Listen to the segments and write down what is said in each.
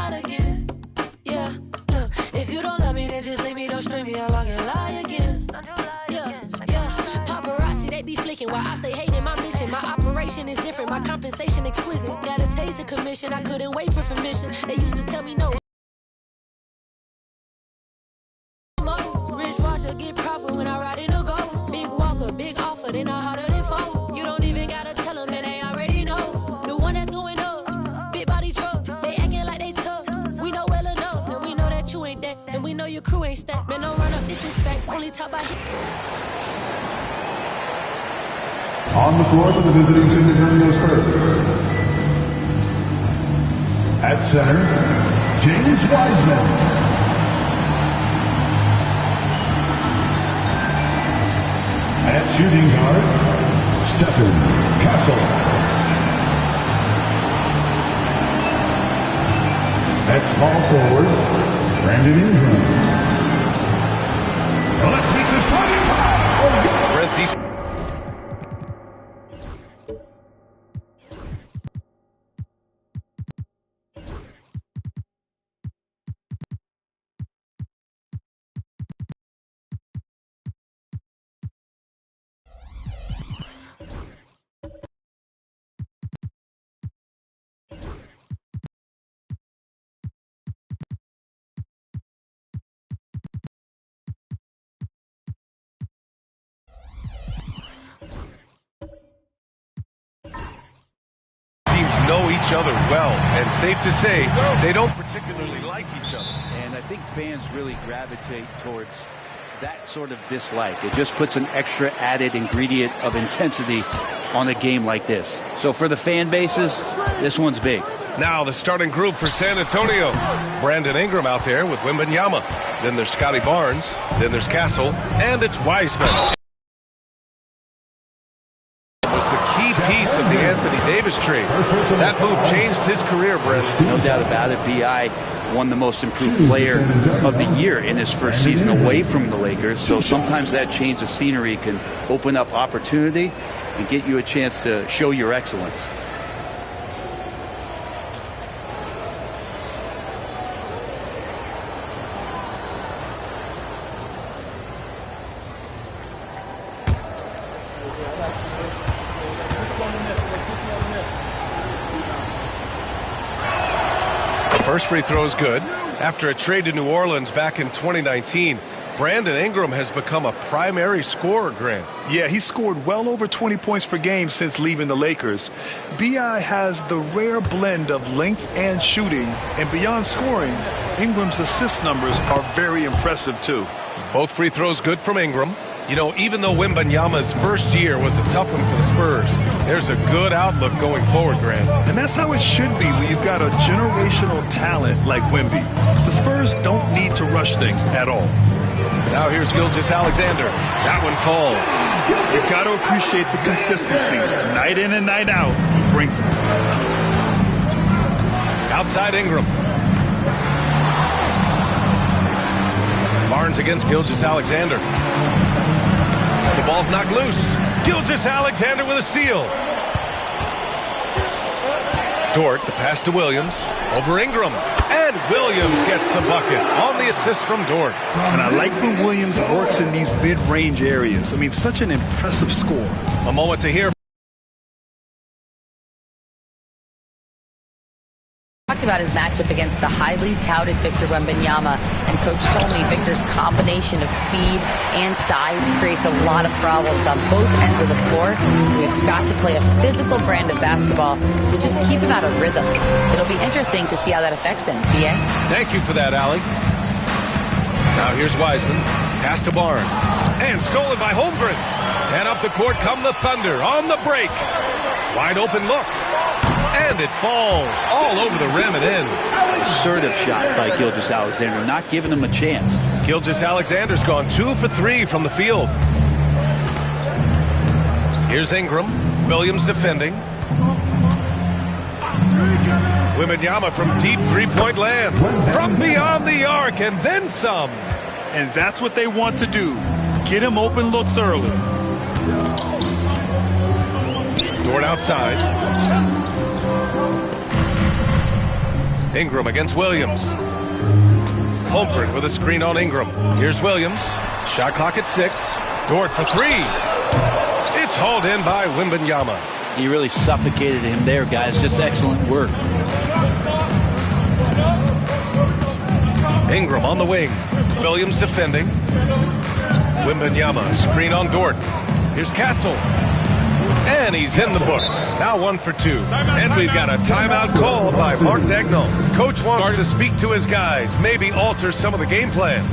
out again. Yeah, look, if you don't love me, then just leave me, don't string me along and lie again. Yeah, paparazzi, they be flicking while ops, they hating my mission. My operation is different, my compensation exquisite. Got a taste of commission, I couldn't wait for permission. They used to tell me no. Rich Roger get proper when I ride in a ghost. Big walker, big offer, they know harder than foe. You don't even gotta tell them, and they already know. The one that's going up, big body truck. They acting like they tough. We know well enough, and we know that you ain't that. And we know your crew ain't stacked. Man, don't run up, this is facts. Only top by hit. On the floor for the visiting San Antonio Spurs. At center, James Wiseman. At shooting guard, Stephen Castle. At small forward, Brandon Ingram. Well, let's meet the starting five. Know each other well, and safe to say they don't particularly like each other. And I think fans really gravitate towards that sort of dislike. It just puts an extra added ingredient of intensity on a game like this. So for the fan bases, this one's big. Now the starting group for San Antonio. Brandon Ingram out there with Wembanyama. Then there's Scotty Barnes. Then there's Castle. And it's Wiseman. Piece of the Anthony Davis trade. That move changed his career, Brent. No doubt about it. B.I. won the most improved player of the year in his first season away from the Lakers. So sometimes that change of scenery can open up opportunity and get you a chance to show your excellence. First free throw is good. After a trade to New Orleans back in 2019, Brandon Ingram has become a primary scorer, Grant. Yeah, he scored well over 20 points per game since leaving the Lakers. B.I. has the rare blend of length and shooting, and beyond scoring, Ingram's assist numbers are very impressive too. Both free throws good from Ingram. You know, even though Wembanyama's first year was a tough one for the Spurs, there's a good outlook going forward, Grant. And that's how it should be when you've got a generational talent like Wemby. The Spurs don't need to rush things at all. Now here's Gilgeous-Alexander. That one falls. You've got to appreciate the consistency. Night in and night out, he brings it. Outside Ingram. Barnes against Gilgeous-Alexander. The ball's knocked loose. Gilgeous-Alexander with a steal. Dort, the pass to Williams. Over Ingram. And Williams gets the bucket on the assist from Dort. And I like when Williams works in these mid-range areas. I mean, such an impressive score. A moment to hear. Talked about his matchup against the highly touted Victor Wembanyama, and Coach told me Victor's combination of speed and size creates a lot of problems on both ends of the floor, so we've got to play a physical brand of basketball to just keep him out of rhythm. It'll be interesting to see how that affects him. B.A.? Thank you for that, Allie. Now here's Wiseman. Pass to Barnes. And stolen by Holmgren. And up the court come the Thunder on the break. Wide open look. And it falls all over the rim and in. Assertive shot by Gilgeous-Alexander, not giving him a chance. Gilgeous-Alexander's gone 2 for 3 from the field. Here's Ingram. Williams defending. Wembanyama from deep three-point land. From beyond the arc and then some. And that's what they want to do. Get him open looks early. Dort outside. Ingram against Williams. Holmgren with a screen on Ingram. Here's Williams. Shot clock at 6. Dort for 3. It's hauled in by Wembanyama. He really suffocated him there, guys. Just excellent work. Ingram on the wing. Williams defending. Wembanyama, screen on Dort. Here's Castle. And he's in the books. Now 1 for 2. And we've got a timeout called by Mark Daigneault. Coach wants to speak to his guys, maybe alter some of the game plan.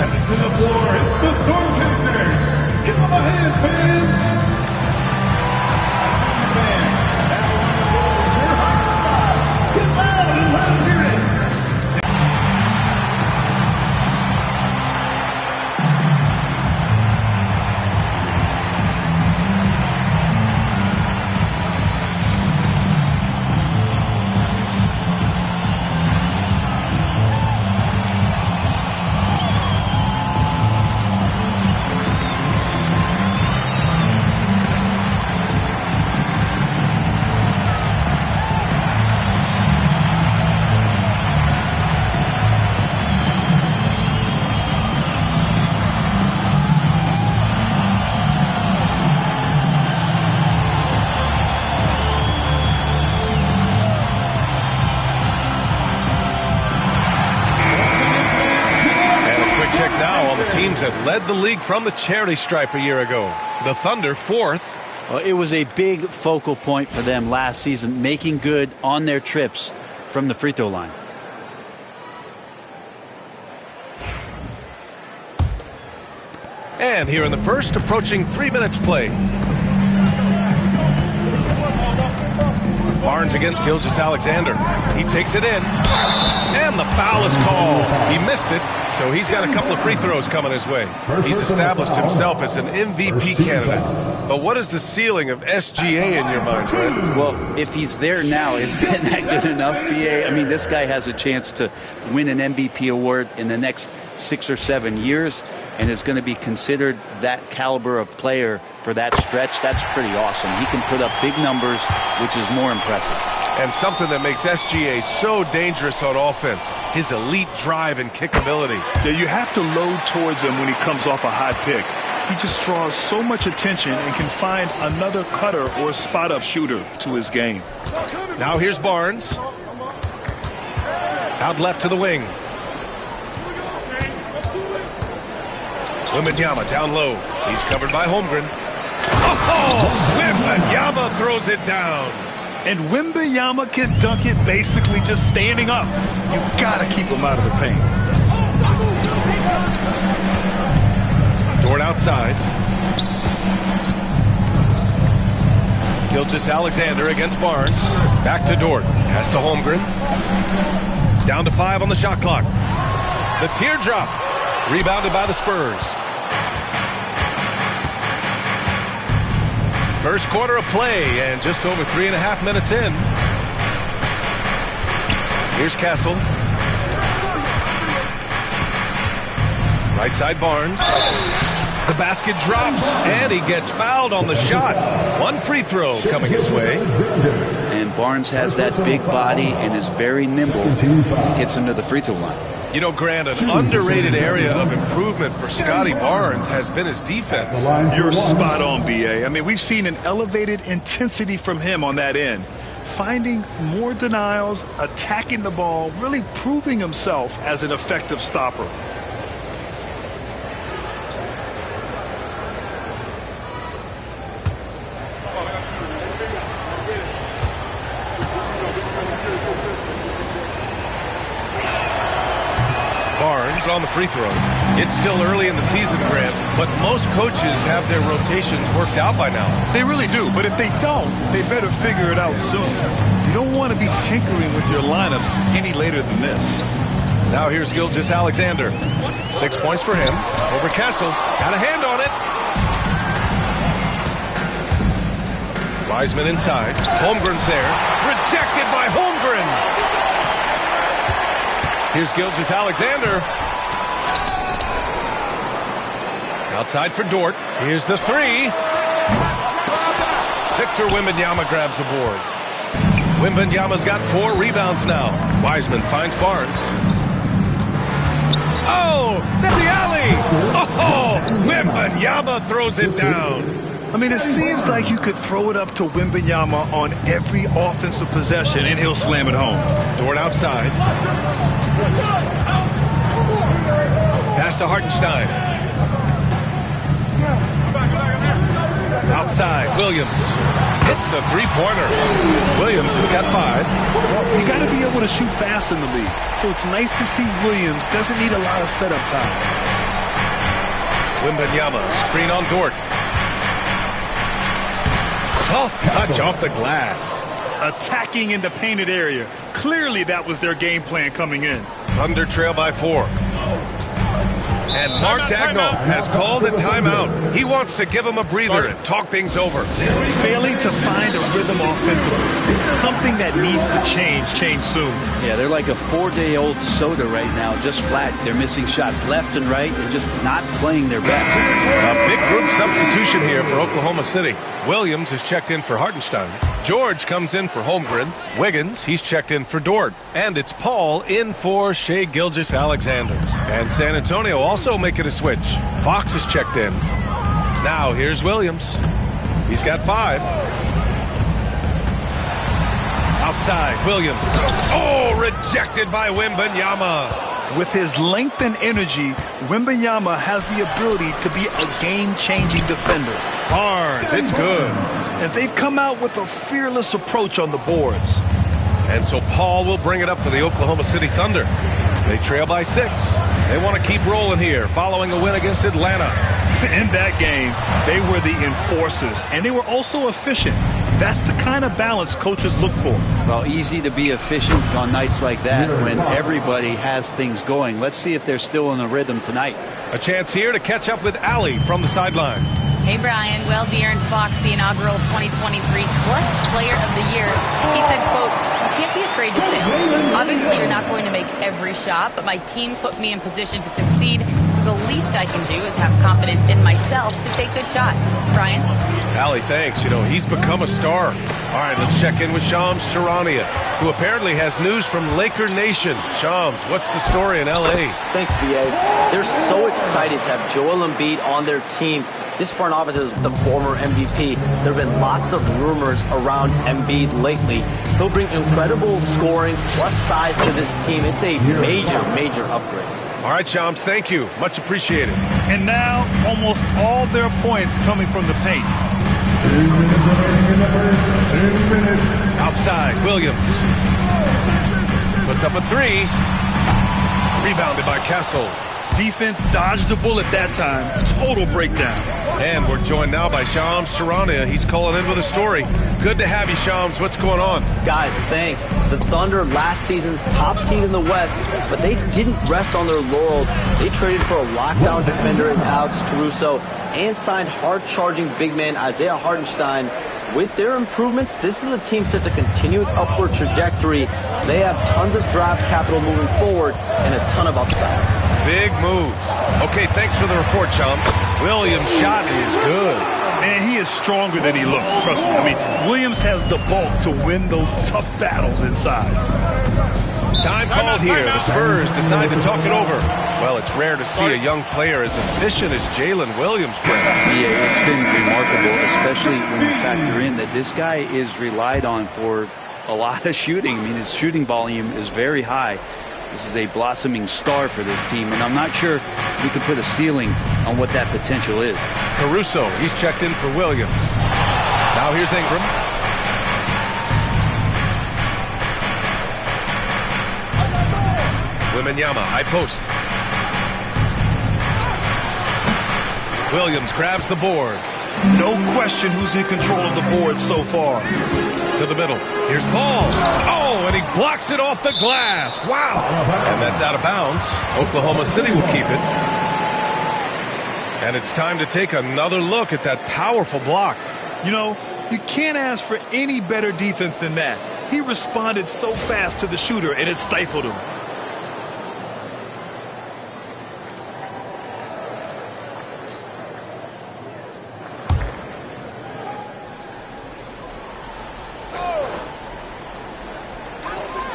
And to the floor, it's the Storm Chasers. Give them a hand, fans. Get loud and let them hear it. Teams that led the league from the charity stripe a year ago. The Thunder 4th. Well, it was a big focal point for them last season, making good on their trips from the free throw line. And here in the first, approaching 3 minutes play. Barnes against Gilgeous-Alexander. He takes it in. And the foul is called. He missed it, so he's got a couple of free throws coming his way. He's established himself as an MVP candidate. But what is the ceiling of SGA in your mind, Fred? Well, if he's there now, is that good enough, BA? I mean, this guy has a chance to win an MVP award in the next 6 or 7 years, and is going to be considered that caliber of player for that stretch. That's pretty awesome. He can put up big numbers, which is more impressive. And something that makes SGA so dangerous on offense, his elite drive and kickability. Yeah, you have to load towards him when he comes off a high pick. He just draws so much attention and can find another cutter or spot-up shooter to his game. Now here's Barnes. Out left to the wing. Wembanyama down low. He's covered by Holmgren. Oh, Wembanyama throws it down. And Wembanyama can dunk it basically just standing up. You got to keep him out of the paint. Dort outside. Gilgeous-Alexander against Barnes. Back to Dort. Pass to Holmgren. Down to 5 on the shot clock. The teardrop. Rebounded by the Spurs. First quarter of play and just over 3.5 minutes in. Here's Castle. Right side Barnes. The basket drops and he gets fouled on the shot. One free throw coming his way. And Barnes has that big body and is very nimble. Gets him to the free throw line. You know, Grant, an underrated area of improvement for Scotty Barnes has been his defense. You're spot on, BA. I mean, we've seen an elevated intensity from him on that end. Finding more denials, attacking the ball, really proving himself as an effective stopper. On the free throw. It's still early in the season, Grant, but most coaches have their rotations worked out by now. They really do, but if they don't, they better figure it out soon. You don't want to be tinkering with your lineups any later than this. Now here's Gilgeous-Alexander. 6 points for him. Over Castle. Got a hand on it. Wiseman inside. Holmgren's there. Rejected by Holmgren. Here's Gilgeous-Alexander. Outside for Dort. Here's the three. Victor Wembanyama grabs the board. Wembanyama's got 4 rebounds now. Wiseman finds Barnes. Oh, that's the alley. Oh, Wembanyama throws it down. I mean, it seems like you could throw it up to Wembanyama on every offensive possession, and he'll slam it home. Dort outside. Pass to Hartenstein. Outside, Williams hits a three-pointer. Williams has got 5. Well, you got to be able to shoot fast in the league, so it's nice to see Williams doesn't need a lot of setup time. Wembanyama, screen on Dort. Soft touch off the glass. Attacking in the painted area. Clearly that was their game plan coming in. Thunder trail by 4. And Mark Daigneault has called a timeout. He wants to give him a breather and talk things over. Failing to find a rhythm offensively. Something that needs to change soon. Yeah, they're like a 4-day-old soda right now, just flat. They're missing shots left and right and just not playing their best. A big group substitution here for Oklahoma City. Williams has checked in for Hartenstein. George comes in for Holmgren. Wiggins, he's checked in for Dort. And it's Paul in for Shai Gilgeous-Alexander. And San Antonio also making a switch. Fox is checked in. Now here's Williams. He's got 5. Outside, Williams. Oh, rejected by Wembanyama. With his length and energy, Wembanyama has the ability to be a game-changing defender. Barnes, it's good. And they've come out with a fearless approach on the boards. And so Paul will bring it up for the Oklahoma City Thunder. They trail by 6. They want to keep rolling here following a win against Atlanta. In that game, they were the enforcers, and they were also efficient. That's the kind of balance coaches look for. Well, easy to be efficient on nights like that when everybody has things going. Let's see if they're still in a rhythm tonight. A chance here to catch up with Allie from the sideline. Hey, Brian. Well, De'Aaron Fox, the inaugural 2023 Clutch Player of the Year. He said, quote, "You can't be afraid to fail. Obviously, you're not going to make every shot, but my team puts me in position to succeed, so the least I can do is have confidence in myself to take good shots." Brian? Allie, thanks. You know, he's become a star. All right, let's check in with Shams Charania, who apparently has news from Laker Nation. Shams, what's the story in L.A.? Thanks, B.A. They're so excited to have Joel Embiid on their team. This front office is the former MVP. There have been lots of rumors around Embiid lately. He'll bring incredible scoring plus size to this team. It's a major upgrade. All right, Shams, thank you. Much appreciated. And now, almost all their points coming from the paint. 2 minutes remaining in the first. 2 minutes. Outside, Williams. Puts up a 3. Rebounded by Castle. Defense dodged a bullet that time. Total breakdown. And we're joined now by Shams Charania. He's calling in with a story. Good to have you, Shams. What's going on? Guys, thanks. The Thunder, last season's top seed in the West, but they didn't rest on their laurels. They traded for a lockdown defender in Alex Caruso and signed hard-charging big man Isaiah Hartenstein. With their improvements, this is a team set to continue its upward trajectory. They have tons of draft capital moving forward and a ton of upside. Big moves. Okay, thanks for the report, Shams. Williams' shot is good. Man, he is stronger than he looks, trust me. I mean, Williams has the bulk to win those tough battles inside. Time called here. The Spurs decide to talk it over. Well, it's rare to see a young player as efficient as Jalen Williams plays. Yeah, it's been remarkable, especially when you factor in that this guy is relied on for a lot of shooting. I mean, his shooting volume is very high. This is a blossoming star for this team, and I'm not sure we can put a ceiling on what that potential is. Caruso, he's checked in for Williams. Now here's Ingram. Wembanyama, high post. Williams grabs the board. No question who's in control of the board so far. To the middle. Here's Paul. Oh, and he blocks it off the glass. Wow. And that's out of bounds. Oklahoma City will keep it. And it's time to take another look at that powerful block. You know, you can't ask for any better defense than that. He responded so fast to the shooter, and it stifled him.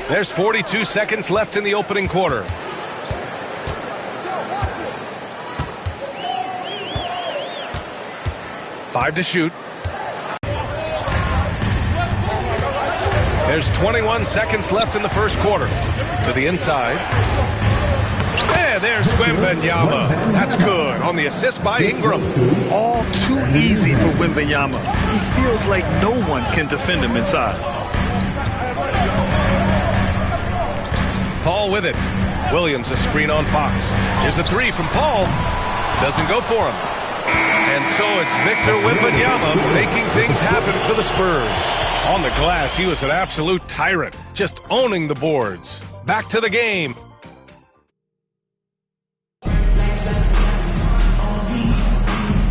There's 42 seconds left in the opening quarter. Five to shoot. There's 21 seconds left in the first quarter. To the inside. And there's Wembanyama. That's good on the assist by Ingram. All too easy for Wembanyama. He feels like no one can defend him inside. Paul with it. Williams a screen on Fox. Here's a three from Paul. Doesn't go for him. And so it's Victor Wembanyama making things happen for the Spurs. On the glass, he was an absolute tyrant, just owning the boards. Back to the game.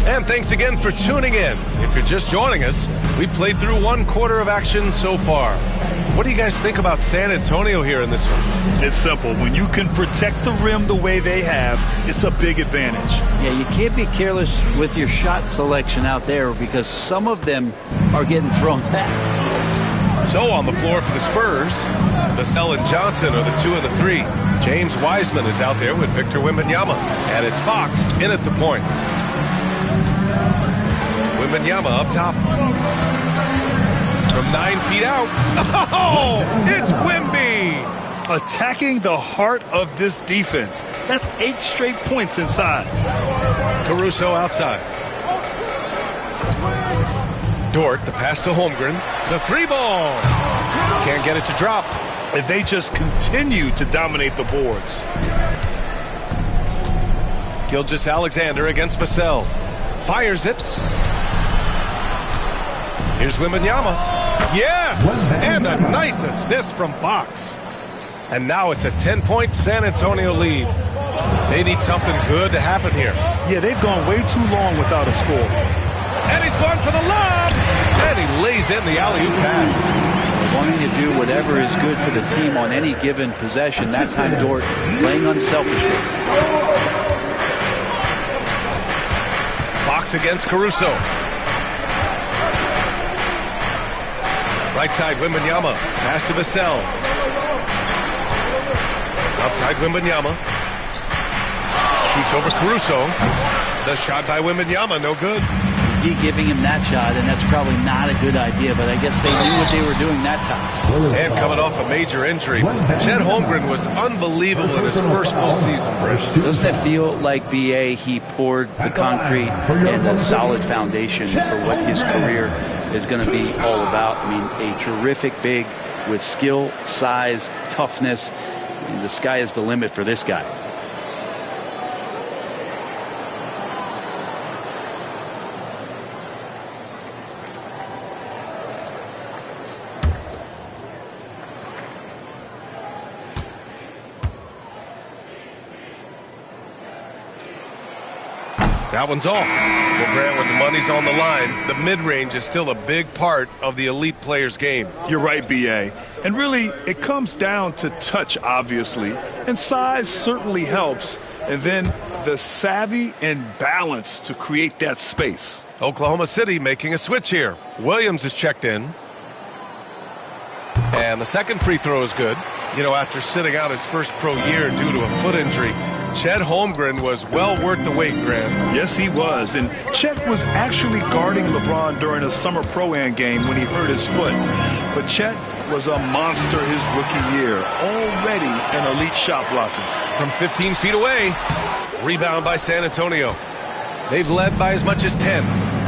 And thanks again for tuning in. If you're just joining us, we played through one quarter of action so far. What do you guys think about San Antonio here in this one? It's simple. When you can protect the rim the way they have, it's a big advantage. Yeah, you can't be careless with your shot selection out there because some of them are getting thrown back. So on the floor for the Spurs, Vassell and Johnson are the 2 and the 3. James Wiseman is out there with Victor Wembanyama. And it's Fox in at the point. Wembanyama up top. From 9 feet out. Oh, it's Wemby! Attacking the heart of this defense. That's 8 straight points inside. Caruso outside. Dort, the pass to Holmgren. The 3-ball. Can't get it to drop. If they just continue to dominate the boards. Gilgeous-Alexander against Vassell. Fires it. Here's Wembanyama. Yes! And a nice assist from Fox. And now it's a 10-point San Antonio lead. They need something good to happen here. Yeah, they've gone way too long without a score. And he's going for the lob! And he lays in the alley-oop pass. Wanting to do whatever is good for the team on any given possession. That time Dort playing unselfishly. Fox against Caruso. Right side, Wembanyama. Pass to Vassell. Outside, Wembanyama. Shoots over Caruso. The shot by Wembanyama, no good. Giving him that shot, and that's probably not a good idea, but I guess they knew what they were doing that time. And coming off a major injury, Chet Holmgren was unbelievable in his first full season for us. Doesn't it feel like B.A. he poured the concrete and a solid foundation for what his career is going to be all about? I mean, a terrific big with skill, size, toughness. I mean, the sky is the limit for this guy. That one's off. Well, Grant, when the money's on the line, the mid-range is still a big part of the elite player's game. You're right, B.A. And really, it comes down to touch, obviously. And size certainly helps. And then the savvy and balance to create that space. Oklahoma City making a switch here. Williams is checked in. And the second free throw is good. You know, after sitting out his first pro year due to a foot injury, Chet Holmgren was well worth the wait, Grant. Yes, he was. And Chet was actually guarding LeBron during a summer Pro-Am game when he hurt his foot. But Chet was a monster his rookie year, already an elite shot blocker. From 15 feet away, rebound by San Antonio. They've led by as much as 10.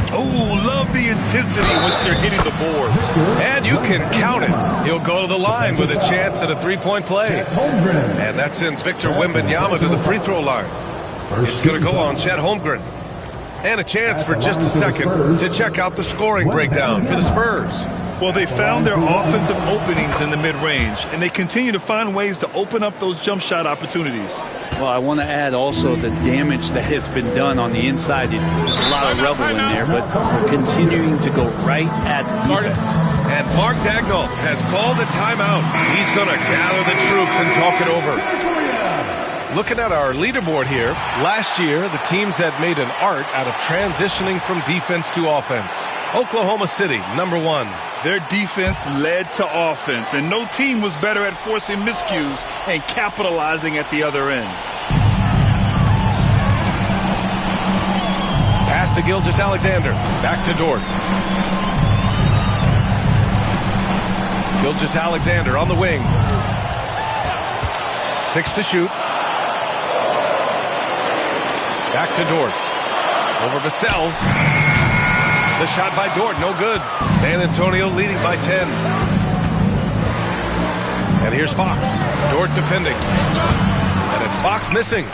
Oh, love the intensity once they're hitting the boards. And you can count it. He'll go to the line with a chance at a three-point play. And that sends Victor Wembanyama to the free throw line. It's going to go on Chet Holmgren. And a chance for just a second to check out the scoring breakdown for the Spurs. Well, they found their offensive openings in the mid-range, and they continue to find ways to open up those jump shot opportunities. Well, I want to add also the damage that has been done on the inside. It's a lot of revel in there, but continuing to go right at the defense. And Mark Dagnall has called a timeout. He's going to gather the troops and talk it over. Looking at our leaderboard here, last year, the teams that made an art out of transitioning from defense to offense. Oklahoma City, number 1. Their defense led to offense, and no team was better at forcing miscues and capitalizing at the other end. Pass to Gilgeous-Alexander. Back to Dort. Gilgeous-Alexander on the wing. 6 to shoot. Back to Dort. Over Vassell. The shot by Dort, no good. San Antonio leading by 10. And here's Fox. Dort defending. And it's Fox missing.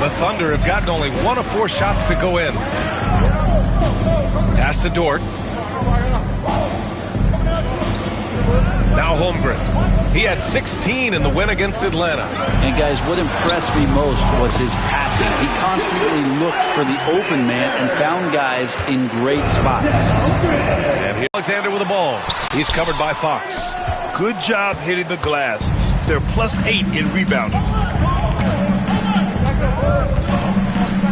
The Thunder have gotten only 1 of 4 shots to go in. Pass to Dort. Now Holmgren. He had 16 in the win against Atlanta. And guys, what impressed me most was his passing. He constantly looked for the open man and found guys in great spots. And here's Alexander with the ball. He's covered by Fox. Good job hitting the glass. They're +8 in rebounding.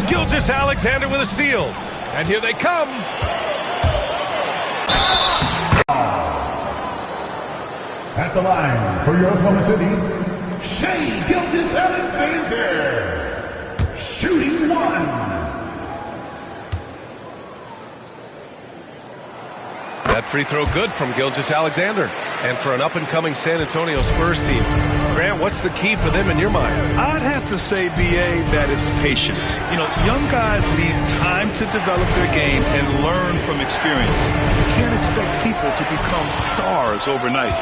Gilgeous-Alexander with a steal. And here they come. At the line for your Oklahoma City, Shai Gilgeous-Alexander, shooting 1. That free throw good from Gilgeous-Alexander. And for an up-and-coming San Antonio Spurs team. Grant, what's the key for them in your mind? I'd have to say, B.A., that it's patience. You know, young guys need time to develop their game and learn from experience. You can't expect people to become stars overnight.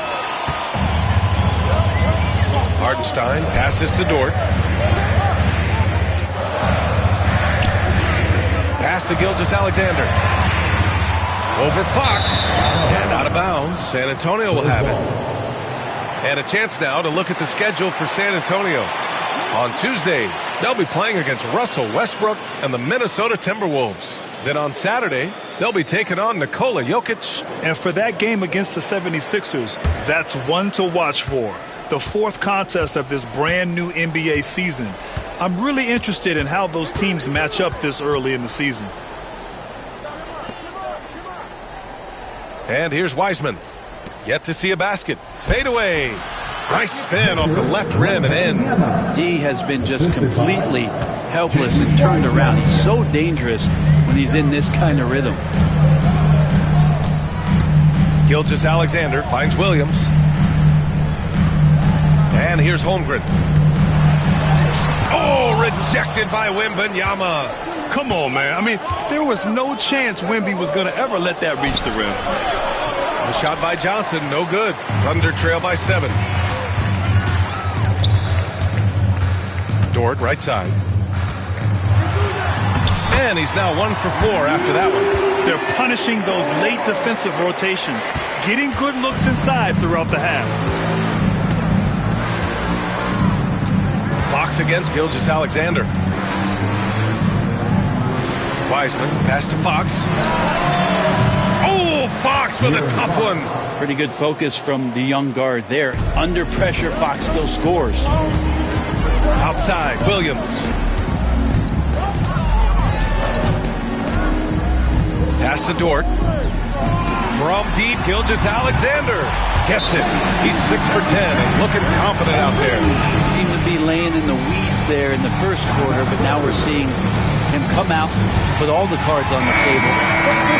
Hartenstein passes to Dort. Pass to Gilgeous-Alexander. Over Fox. And out of bounds. San Antonio will have it. And a chance now to look at the schedule for San Antonio. On Tuesday, they'll be playing against Russell Westbrook and the Minnesota Timberwolves. Then on Saturday, they'll be taking on Nikola Jokic. And for that game against the 76ers, that's one to watch for. The 4th contest of this brand new NBA season. I'm really interested in how those teams match up this early in the season. And here's Wiseman. Yet to see a basket. Fade away. Nice spin off the left rim and in. Z has been just completely helpless and turned around. He's so dangerous when he's in this kind of rhythm. Gilgeous-Alexander finds Williams. And here's Holmgren. Oh, rejected by Wembanyama. Come on, man. I mean, there was no chance Wemby was going to ever let that reach the rim. The shot by Johnson, no good. Thunder trail by 7. Dort, right side. And he's now 1 for 4 after that one. They're punishing those late defensive rotations, getting good looks inside throughout the half. Fox against Gilgeous-Alexander. Wiseman, pass to Fox. Oh, Fox with a tough one. Pretty good focus from the young guard there. Under pressure, Fox still scores. Outside, Williams. Pass to Dort. From deep, Gilgeous-Alexander gets it. He's 6 for 10 and looking confident out there. He seemed to be laying in the weeds there in the first quarter, but now we're seeing him come out, put all the cards on the table,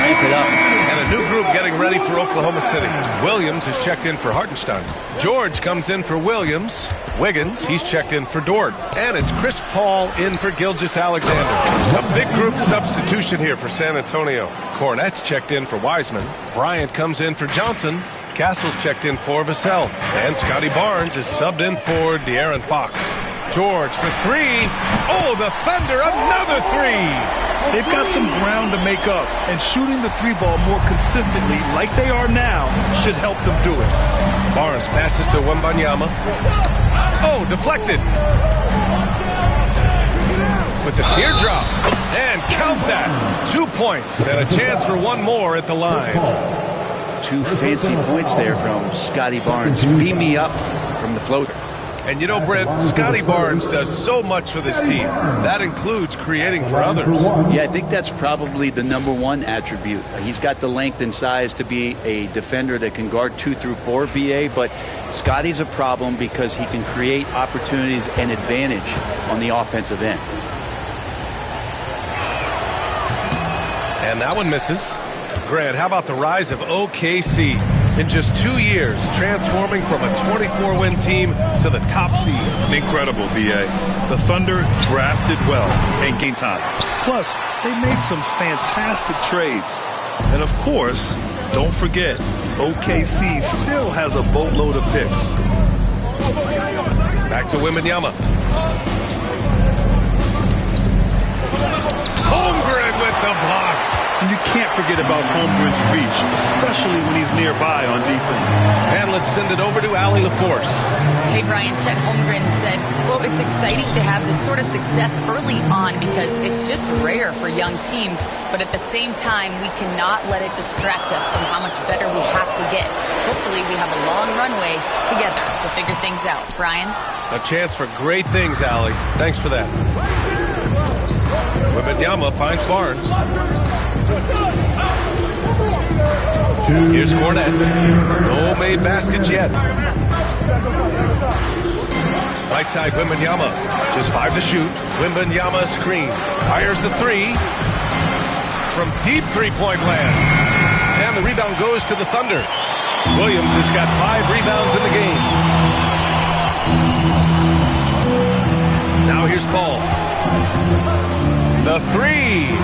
ramp it up. And a new group getting ready for Oklahoma City. Williams is checked in for Hartenstein. George comes in for Williams. Wiggins, he's checked in for Dort. And it's Chris Paul in for Gilgeous-Alexander. A big group substitution here for San Antonio. Cornette's checked in for Wiseman. Bryant comes in for Johnson. Castle's checked in for Vassell. And Scotty Barnes is subbed in for De'Aaron Fox. George for 3. Oh, the Thunder, another 3. They've got some ground to make up, and shooting the 3-ball more consistently like they are now should help them do it. Barnes passes to Wembanyama. Oh, deflected. With the teardrop. And count that. 2 points and a chance for one more at the line. 2 fancy points there from Scotty Barnes. Beam me up from the floater. And you know, Brent, Scotty Barnes does so much for this team. That includes creating for others. Yeah, I think that's probably the #1 attribute. He's got the length and size to be a defender that can guard 2 through 4, BA, but Scotty's a problem because he can create opportunities and advantage on the offensive end. And that one misses. Grant, how about the rise of OKC? In just 2 years, transforming from a 24-win team to the top seed. Incredible, B.A. The Thunder drafted well and gained time. Plus, they made some fantastic trades. And of course, don't forget, OKC still has a boatload of picks. Back to Wembanyama. Holmgren with the block. And you can't forget about Holmgren's reach, especially when he's nearby on defense. And let's send it over to Allie LaForce. Hey, Brian, Chet Holmgren said, quote, "It's exciting to have this sort of success early on because it's just rare for young teams. But at the same time, we cannot let it distract us from how much better we have to get. Hopefully, we have a long runway together to figure things out." Brian? A chance for great things, Allie. Thanks for that. Wembanyama finds Barnes. Here's Cornette. No made baskets yet. Right side, Wembanyama. Just 5 to shoot. Wembanyama screen. Fires the 3. From deep three-point land. And the rebound goes to the Thunder. Williams has got 5 rebounds in the game. Now here's Paul. The 3.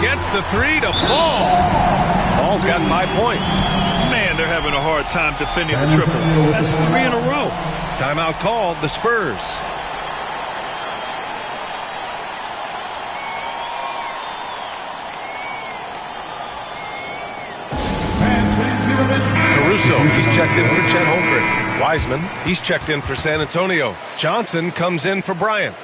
Gets the 3 to fall. Paul's got 5 points. Man, they're having a hard time defending the triple. That's 3 in a row. Timeout called, the Spurs. Caruso, he's checked in for Chet Holmgren. Wiseman, he's checked in for San Antonio. Johnson comes in for Bryant.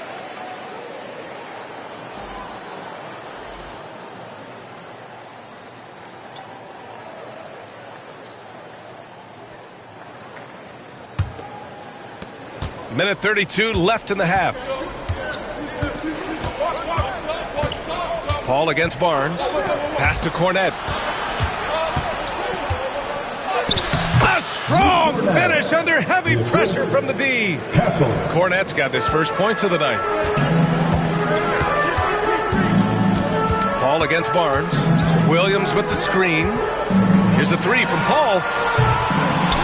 Minute 32 left in the half. Paul against Barnes. Pass to Cornette. A strong finish under heavy pressure from the D. Cornette's got his first points of the night. Paul against Barnes. Williams with the screen. Here's a 3 from Paul.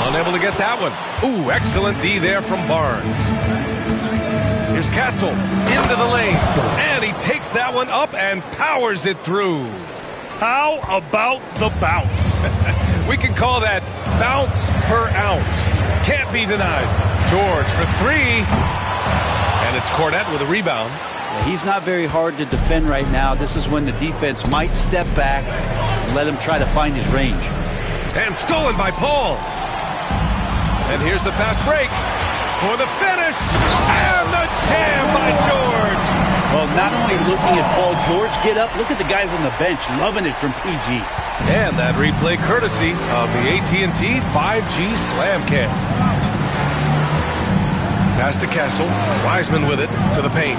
Unable to get that one. Ooh, excellent D there from Barnes. Here's Castle into the lane. And he takes that one up and powers it through. How about the bounce? We can call that bounce per ounce. Can't be denied. George for 3. And it's Cornette with a rebound. Yeah, he's not very hard to defend right now. This is when the defense might step back and let him try to find his range. And stolen by Paul. And here's the fast break for the finish. And the jam by George. Well, not only looking at Paul George get up, look at the guys on the bench loving it from PG. And that replay courtesy of the AT&T 5G Slam Cam. Pass to Castle. Wiseman with it to the paint.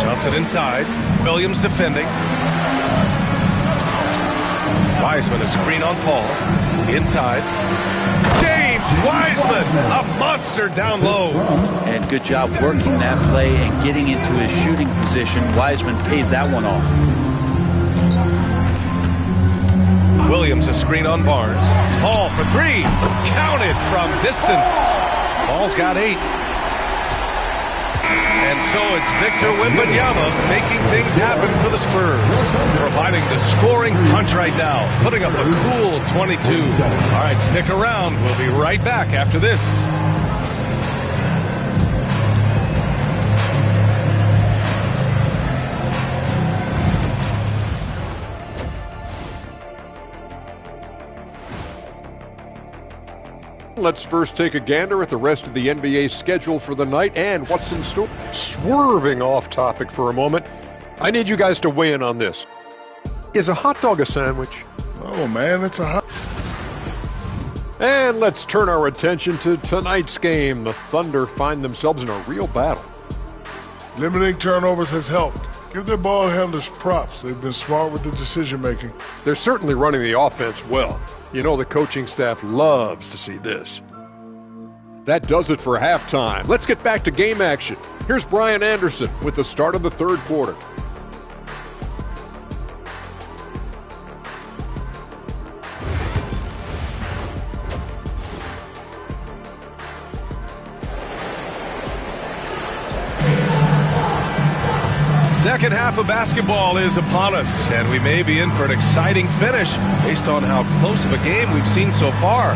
Johnson inside. Williams defending. Wiseman, a screen on Paul. Inside. James Wiseman, a monster down low. And good job working that play and getting into his shooting position. Wiseman pays that one off. Williams, a screen on Barnes. Paul for 3. Counted from distance. Paul's got 8. And so it's Victor Wembanyama making things happen for the Spurs, providing the scoring punch right now, putting up a cool 22. All right, stick around. We'll be right back after this. Let's first take a gander at the rest of the NBA schedule for the night and what's in store. Swerving off topic for a moment, I need you guys to weigh in on this. Is a hot dog a sandwich? Oh, man, it's a hot... And let's turn our attention to tonight's game. The Thunder find themselves in a real battle. Limiting turnovers has helped. Give their ball handlers props. They've been smart with the decision-making. They're certainly running the offense well. You know the coaching staff loves to see this. That does it for halftime. Let's get back to game action. Here's Brian Anderson with the start of the third quarter. Second half of basketball is upon us, and we may be in for an exciting finish based on how close of a game we've seen so far.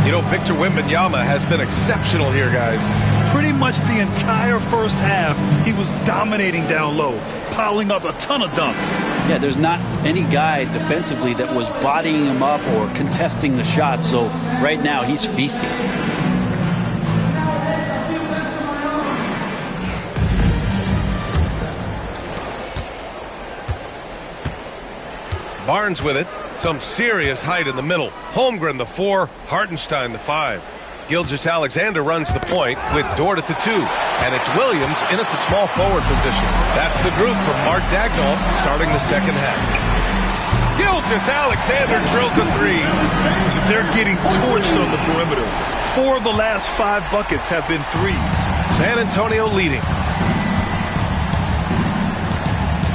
You know, Victor Wembanyama has been exceptional here, guys. Pretty much the entire first half, he was dominating down low, piling up a ton of dunks. Yeah, there's not any guy defensively that was bodying him up or contesting the shot, so right now he's feasting. Barnes with it. Some serious height in the middle. Holmgren, the 4. Hartenstein, the 5. Gilgeous-Alexander runs the point with Dort at the 2. And it's Williams in at the small forward position. That's the group from Mark Dagnall starting the second half. Gilgeous-Alexander drills a 3. They're getting torched on the perimeter. 4 of the last 5 buckets have been threes. San Antonio leading.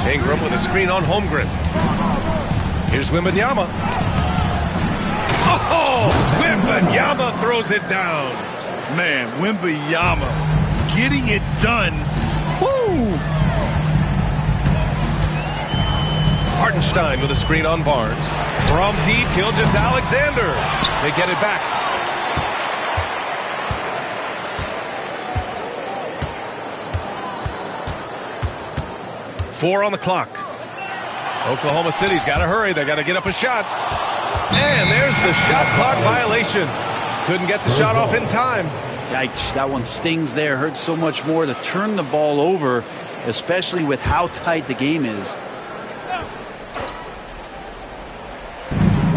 Ingram with a screen on Holmgren. Here's Wembanyama. Oh, Wembanyama throws it down. Man, Wembanyama getting it done. Woo! Hartenstein with a screen on Barnes. From deep, Gilgeous-Alexander. They get it back. Four on the clock. Oklahoma City's got to hurry. They got to get up a shot. And there's the shot clock violation. Couldn't get the shot off in time. Yikes, that one stings there. Hurts so much more to turn the ball over, especially with how tight the game is.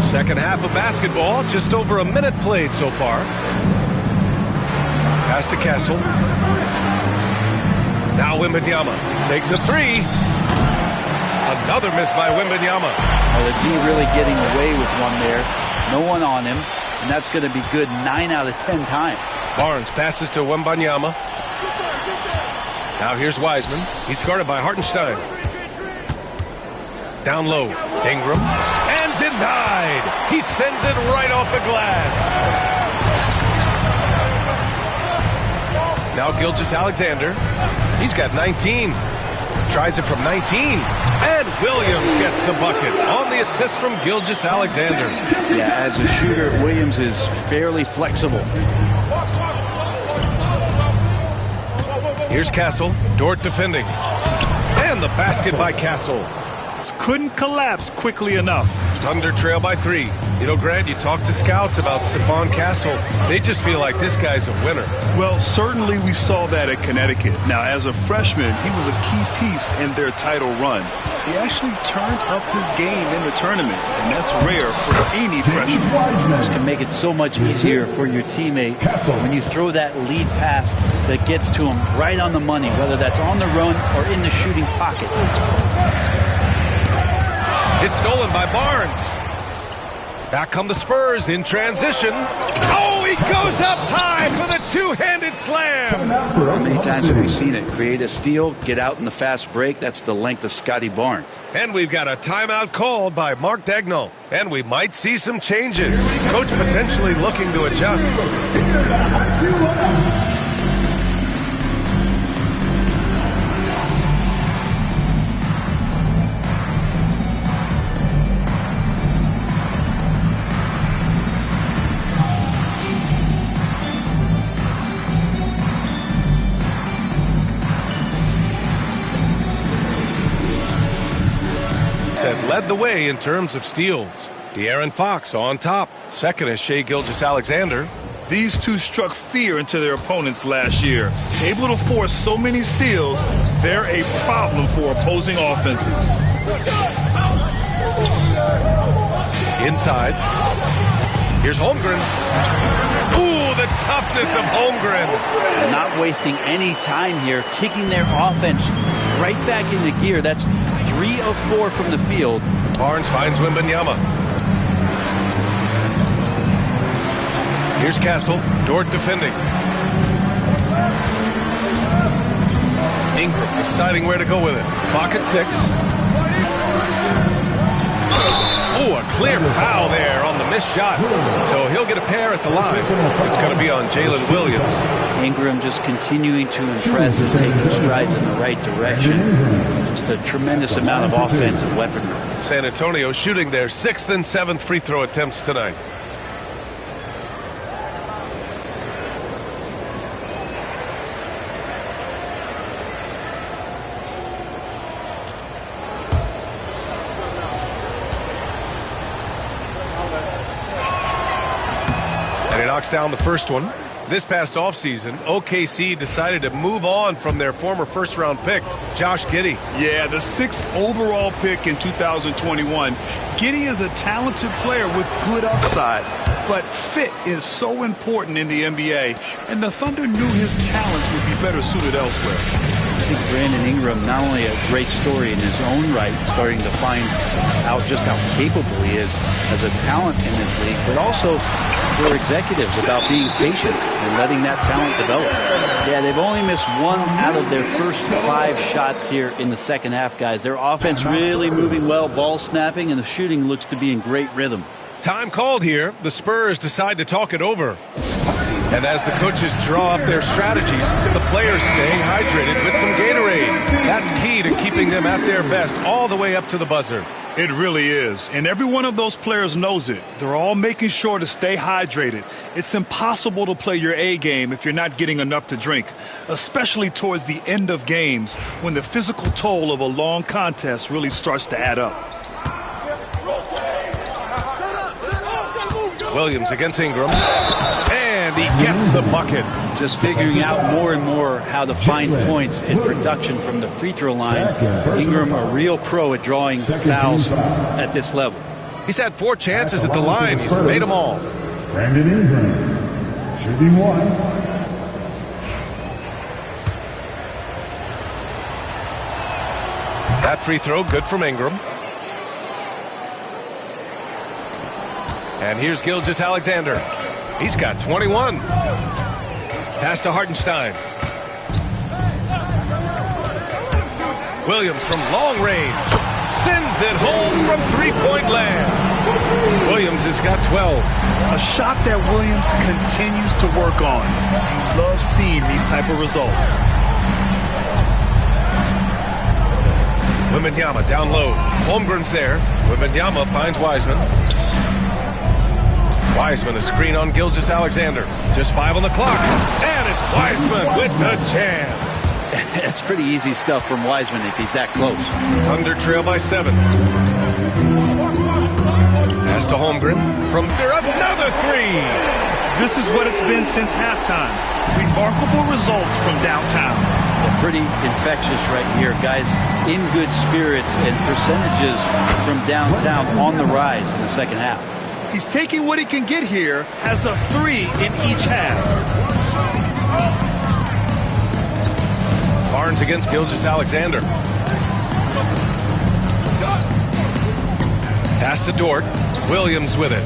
Second half of basketball, just over a minute played so far. Pass to Castle. Now Wembanyama takes a 3. Another miss by Wembanyama. Oh, the D really getting away with one there. No one on him, and that's going to be good 9 out of 10 times. Barnes passes to Wembanyama. Now here's Wiseman. He's guarded by Hartenstein. Down low, Ingram. And denied. He sends it right off the glass. Now Gilgeous-Alexander. He's got 19. Tries it from 19. And Williams gets the bucket on the assist from Gilgeous-Alexander. Yeah, as a shooter, Williams is fairly flexible. Here's Castle. Dort defending. And the basket by Castle. Couldn't collapse quickly enough. Thunder trail by 3. You know, Grant, you talk to scouts about Stephon Castle. They just feel like this guy's a winner. Well, certainly we saw that at Connecticut. Now, as a freshman, he was a key piece in their title run. He actually turned up his game in the tournament, and that's rare for any freshman. This can make it so much easier for your teammate when you throw that lead pass that gets to him right on the money, whether that's on the run or in the shooting pocket. It's stolen by Barnes. Back come the Spurs in transition. Oh, he goes up high for the two-handed slam. How many times have we seen it? Create a steal, get out in the fast break. That's the length of Scotty Barnes. And we've got a timeout called by Mark Dagnall. And we might see some changes. Coach potentially looking to adjust. That led the way in terms of steals. De'Aaron Fox on top. Second is Shai Gilgeous-Alexander. These two struck fear into their opponents last year. Able to force so many steals, they're a problem for opposing offenses. Inside. Here's Holmgren. Ooh, the toughness of Holmgren. And not wasting any time here, kicking their offense right back into gear. That's 3 of 4 from the field. Barnes finds Wembanyama. Here's Castle. Dort defending. Ingram deciding where to go with it. Clock at 6. Oh, a clear foul there on the missed shot. So he'll get a pair at the line. It's going to be on Jalen Williams. Ingram just continuing to impress and taking strides in the right direction. Just a tremendous amount of offensive weaponry. San Antonio shooting their 6th and 7th free throw attempts tonight. Knocks down the first one. This past offseason, OKC decided to move on from their former first-round pick, Josh Giddey. Yeah, the 6th overall pick in 2021. Giddey is a talented player with good upside, but fit is so important in the NBA, and the Thunder knew his talents would be better suited elsewhere. I think Brandon Ingram, not only a great story in his own right, starting to find out just how capable he is as a talent in this league, but also for executives about being patient and letting that talent develop. Yeah, they've only missed 1 out of their first 5 shots here in the second half, guys. Their offense really moving well, ball snapping, and the shooting looks to be in great rhythm. Time called here. The Spurs decide to talk it over. And as the coaches draw up their strategies, the players stay hydrated with some Gatorade. That's key to keeping them at their best all the way up to the buzzer. It really is. And every one of those players knows it. They're all making sure to stay hydrated. It's impossible to play your A game if you're not getting enough to drink, especially towards the end of games when the physical toll of a long contest really starts to add up. Williams against Ingram. And he gets the bucket. Just figuring out more and more how to find points in production from the free throw line. Ingram, a real pro at drawing fouls at this level. He's had 4 chances at the line. He's made them all. Brandon Ingram, shooting 1. That free throw, good from Ingram. And here's Gilgeous-Alexander. He's got 21. Pass to Hartenstein. Williams from long range. Sends it home from three-point land. Williams has got 12. A shot that Williams continues to work on. You love seeing these type of results. Wembanyama down low. Holmgren's there. Wembanyama finds Wiseman. Wiseman a screen on Gilgeous-Alexander. Just 5 on the clock. And it's Wiseman with the jam. It's pretty easy stuff from Wiseman if he's that close. Thunder trail by 7. Pass to Holmgren. From there, another 3. This is what it's been since halftime. Remarkable results from downtown. Pretty infectious right here. Guys in good spirits and percentages from downtown on the rise in the second half. He's taking what he can get here, has a 3 in each half. Barnes against Gilgeous-Alexander. Pass to Dort. Williams with it.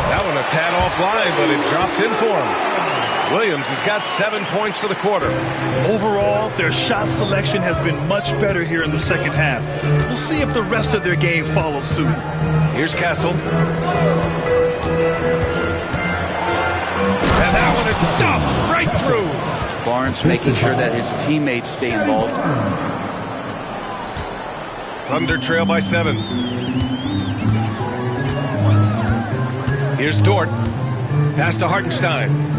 That one a tad offline, but it drops in for him. Williams has got 7 points for the quarter. Overall, their shot selection has been much better here in the second half. We'll see if the rest of their game follows suit. Here's Castle. And that one is stuffed right through. Barnes making sure that his teammates stay involved. Thunder trail by 7. Here's Dort. Pass to Hartenstein.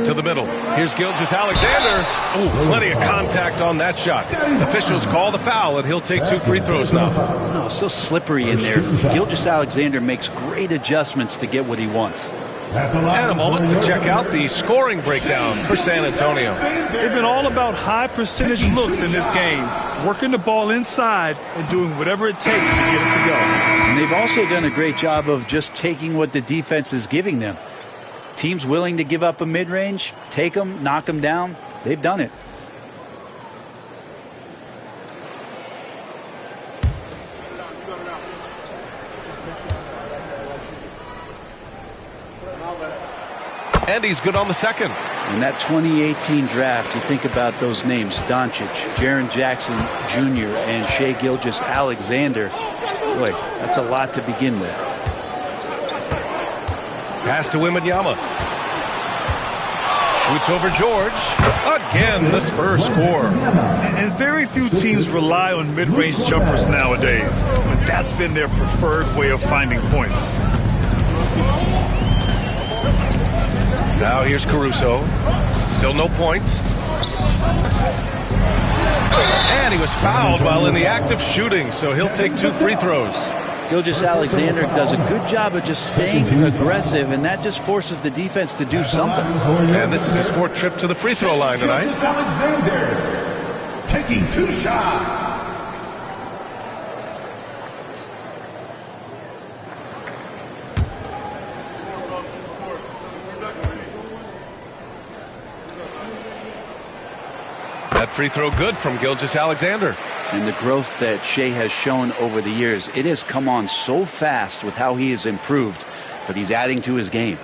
To the middle. Here's Gilgeous-Alexander. Oh, plenty of contact on that shot. Officials call the foul, and he'll take 2 free throws now. Oh, so slippery in there. Gilgeous-Alexander makes great adjustments to get what he wants. And a moment to check out the scoring breakdown for San Antonio. They've been all about high percentage looks in this game, working the ball inside and doing whatever it takes to get it to go. And they've also done a great job of just taking what the defense is giving them. Teams willing to give up a mid-range, take them, knock them down. They've done it. And he's good on the second. In that 2018 draft, you think about those names, Doncic, Jaren Jackson Jr., and Shai Gilgeous-Alexander. Boy, that's a lot to begin with. Pass to Wembanyama. Shoots over George. Again, the Spurs score. And very few teams rely on mid-range jumpers nowadays, but that's been their preferred way of finding points. Now here's Caruso. Still no points. And he was fouled while in the act of shooting, so he'll take 2 free throws. Gilgeous-Alexander does a good job of just staying aggressive, and that just forces the defense to do something. And this is his 4th trip to the free throw line tonight. Gilgeous-Alexander taking 2 shots. That free throw good from Gilgeous-Alexander. And the growth that Shai has shown over the years, it has come on so fast with how he has improved, but he's adding to his game.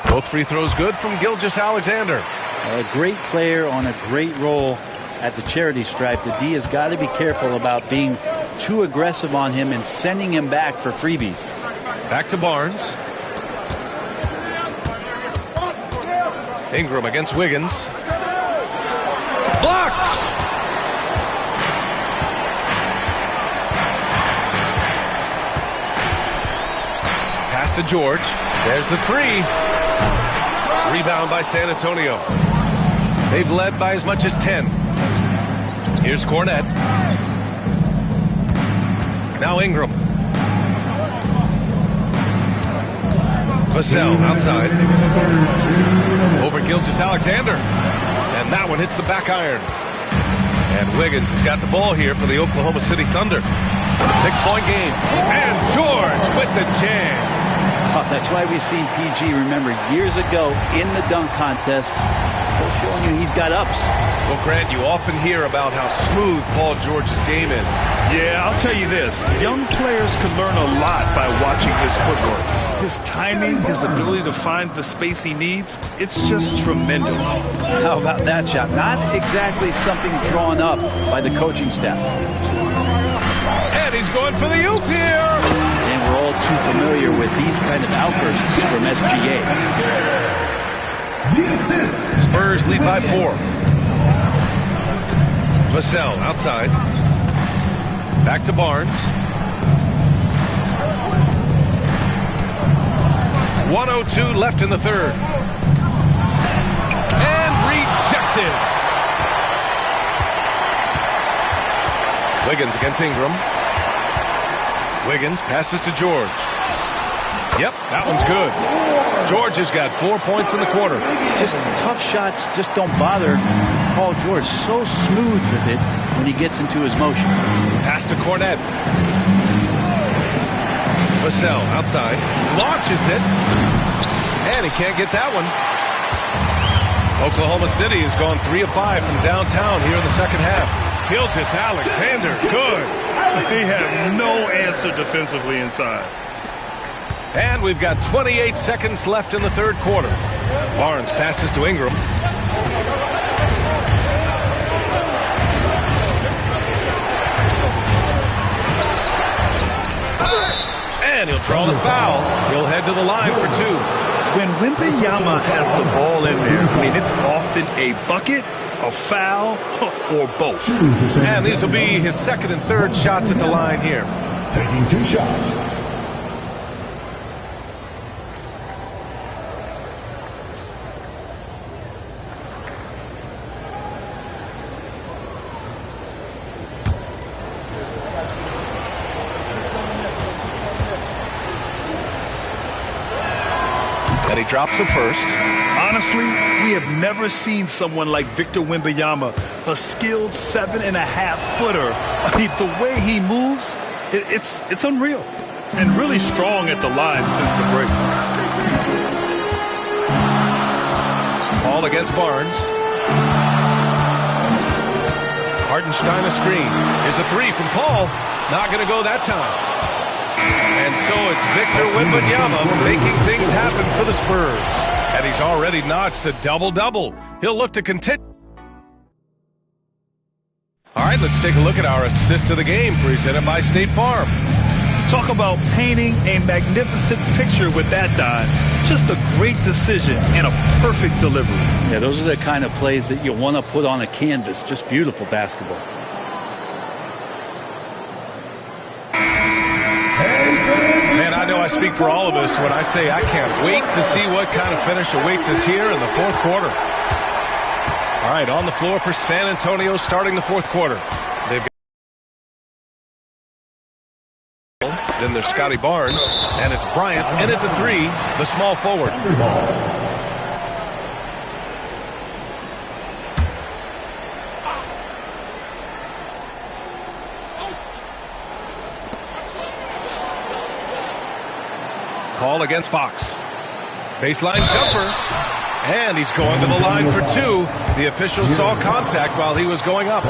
Both free throws good from Gilgeous-Alexander. A great player on a great role at the charity stripe. The D has got to be careful about being too aggressive on him and sending him back for freebies. Back to Barnes. Ingram against Wiggins. Blocked! Pass to George. There's the 3. Rebound by San Antonio. They've led by as much as 10. Here's Cornette. Now Ingram. Vassell outside. Over Gilgeous-Alexander. And that one hits the back iron. And Wiggins has got the ball here for the Oklahoma City Thunder. 6-point game. And George with the jam. Oh, that's why we've seen PG, remember, years ago in the dunk contest. Still showing you he's got ups. Well, Grant, you often hear about how smooth Paul George's game is. Yeah, I'll tell you this. Young players can learn a lot by watching his footwork. His timing, his ability to find the space he needs, it's just tremendous. How about that shot? Not exactly something drawn up by the coaching staff. And he's going for the oop here. And we're all too familiar with these kind of outbursts from SGA. Spurs lead by 4. Vassell outside. Back to Barnes. 1:02 left in the 3rd. And rejected. Wiggins against Ingram. Wiggins passes to George. Yep, that one's good. George has got 4 points in the quarter. Just tough shots just don't bother Paul George. So smooth with it when he gets into his motion. Pass to Cornette. Vassell outside. Launches it. And he can't get that one. Oklahoma City has gone 3 of 5 from downtown here in the second half. Gilgeous-Alexander, good. They have no answer defensively inside. And we've got 28 seconds left in the 3rd quarter. Barnes passes to Ingram. And he'll draw the foul. He'll head to the line for 2. When Wembanyama has the ball in there, I mean, it's often a bucket, a foul, or both. And these will be his 2nd and 3rd shots at the line here. Taking 2 shots. And he drops it first. Honestly, we have never seen someone like Victor Wembanyama, a skilled 7.5-footer. I mean, the way he moves, it's unreal. And really strong at the line since the break. Ball against Barnes. Hartenstein a screen. Here's a three from Paul. Not going to go that time. And so it's Victor Wembanyama making things happen for the Spurs. And he's already notched a double-double. He'll look to continue. All right, let's take a look at our assist of the game presented by State Farm. Talk about painting a magnificent picture with that dive. Just a great decision and a perfect delivery. Yeah, those are the kind of plays that you want to put on a canvas. Just beautiful basketball. Man, I know I speak for all of us when I say I can't wait to see what kind of finish awaits us here in the fourth quarter. All right, on the floor for San Antonio starting the fourth quarter. They've got then there's Scotty Barnes, and it's Bryant in at the three, the small forward. Call against Fox. Baseline jumper. And he's going to the line for two. The official saw contact while he was going up.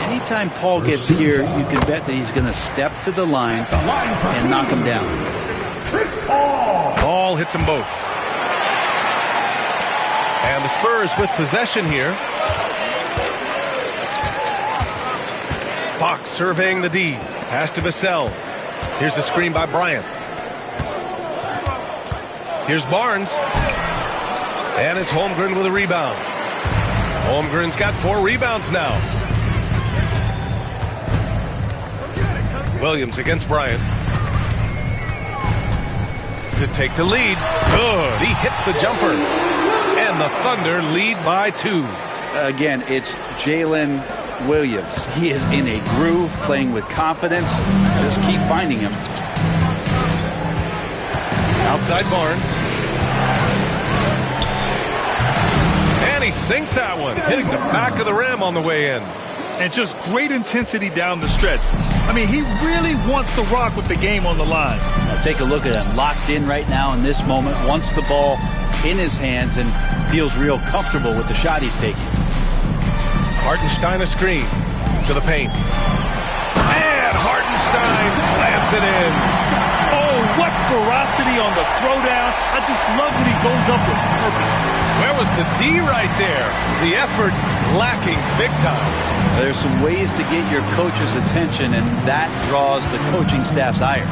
Anytime Paul gets here, you can bet that he's going to step to the line and knock him down. Ball hits them both. And the Spurs with possession here. Fox surveying the D. Pass to Vassell. Here's the screen by Bryant. Here's Barnes. And it's Holmgren with a rebound. Holmgren's got 4 rebounds now. Williams against Bryant. To take the lead. Good. He hits the jumper. And the Thunder lead by 2. Again, it's Jalen Williams. He is in a groove, playing with confidence. Just keep finding him. Outside Barnes. And he sinks that one, hitting the back of the rim on the way in. And just great intensity down the stretch. I mean, he really wants to rock with the game on the line. Now take a look at him, locked in right now in this moment, wants the ball in his hands and feels real comfortable with the shot he's taking. Hartenstein a screen to the paint. And Hartenstein slams it in. Oh, what ferocity on the throwdown. I just love when he goes up with purpose. Where was the D right there? The effort lacking big time. There's some ways to get your coach's attention, and that draws the coaching staff's ire.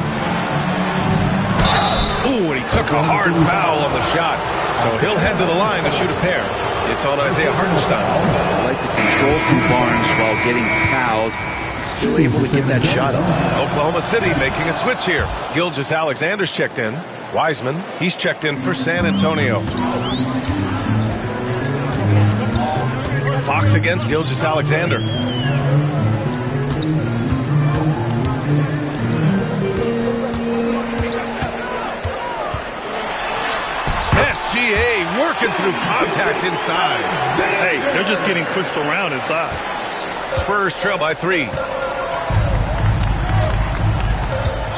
Ooh, and he took a hard foul on the shot. So he'll head to the line to shoot a pair. It's on Isaiah Hartenstein. I like the control from Barnes while getting fouled. Still able to get that shot up. Oklahoma City making a switch here. Gilgeous-Alexander's checked in. Wiseman, he's checked in for San Antonio. Fox against Gilgeous-Alexander. SGA working through contact inside. Hey, they're just getting pushed around inside. Spurs trail by 3.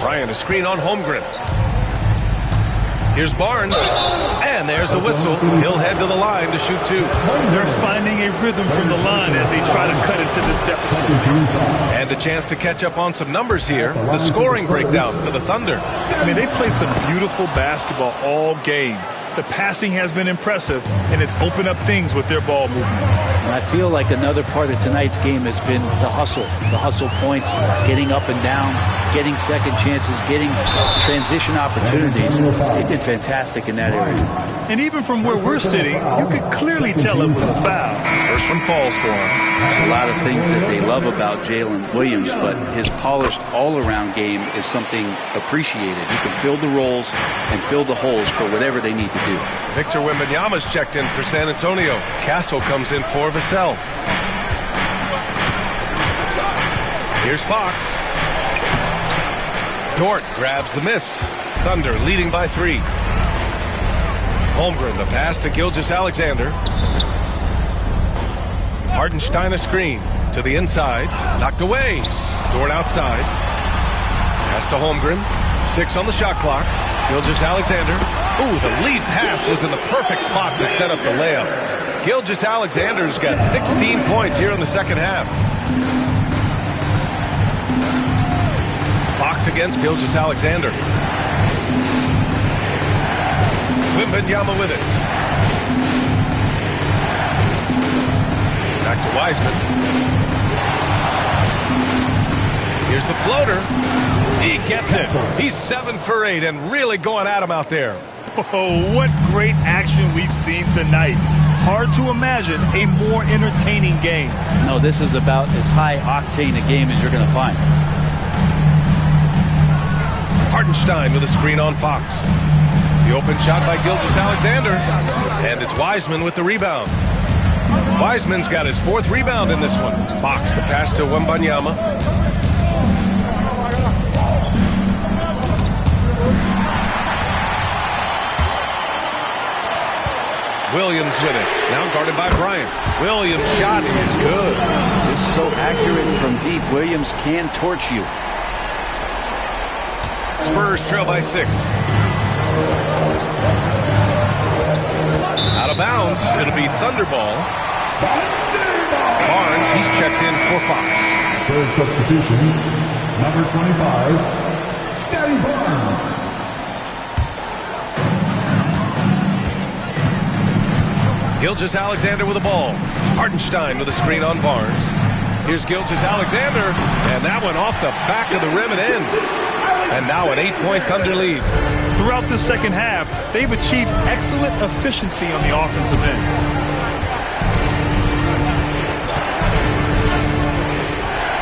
Bryant a screen on Holmgren. Here's Barnes. And there's a whistle. He'll head to the line to shoot 2. They're finding a rhythm from the line as they try to cut into this deficit. And a chance to catch up on some numbers here. The scoring breakdown for the Thunder. I mean, they played some beautiful basketball all game. The passing has been impressive, and it's opened up things with their ball movement. And I feel like another part of tonight's game has been the hustle points, getting up and down, getting second chances, getting transition opportunities. They've been fantastic in that area. And even from where we're sitting, you could clearly tell it was a foul. First one falls for him. There's a lot of things that they love about Jalen Williams, but his polished all-around game is something appreciated. He can fill the roles and fill the holes for whatever they need to do. Victor Wembanyama's checked in for San Antonio. Castle comes in for Vassell. Here's Fox. Dort grabs the miss. Thunder leading by 3. Holmgren, the pass to Gilgeous-Alexander. Hartenstein a screen to the inside. Knocked away. Dort outside. Pass to Holmgren. 6 on the shot clock. Gilgeous-Alexander. Ooh, the lead pass was in the perfect spot to set up the layup. Gilgeous-Alexander's got 16 points here in the second half. Fox against Gilgeous-Alexander. Wembanyama with it. Back to Wiseman. Here's the floater. He gets it. He's 7 for 8 and really going at him out there. Oh, what great action we've seen tonight. Hard to imagine a more entertaining game. No, this is about as high octane a game as you're going to find. Hartenstein with a screen on Fox. The open shot by Gilgeous-Alexander. And it's Wiseman with the rebound. Wiseman's got his 4th rebound in this one. Fox, the pass to Wembanyama. Williams with it. Now guarded by Bryant. Williams' shot is good. It's so accurate from deep. Williams can torch you. Spurs trail by 6. Out of bounds. It'll be Thunder ball. Barnes, he's checked in for Fox. Spurs substitution, number 25, Scotty Barnes. Gilgeous-Alexander with the ball. Hartenstein with a screen on Barnes. Here's Gilgeous-Alexander, and that one off the back of the rim and in. And now an 8-point Thunder lead. Throughout the second half, they've achieved excellent efficiency on the offensive end.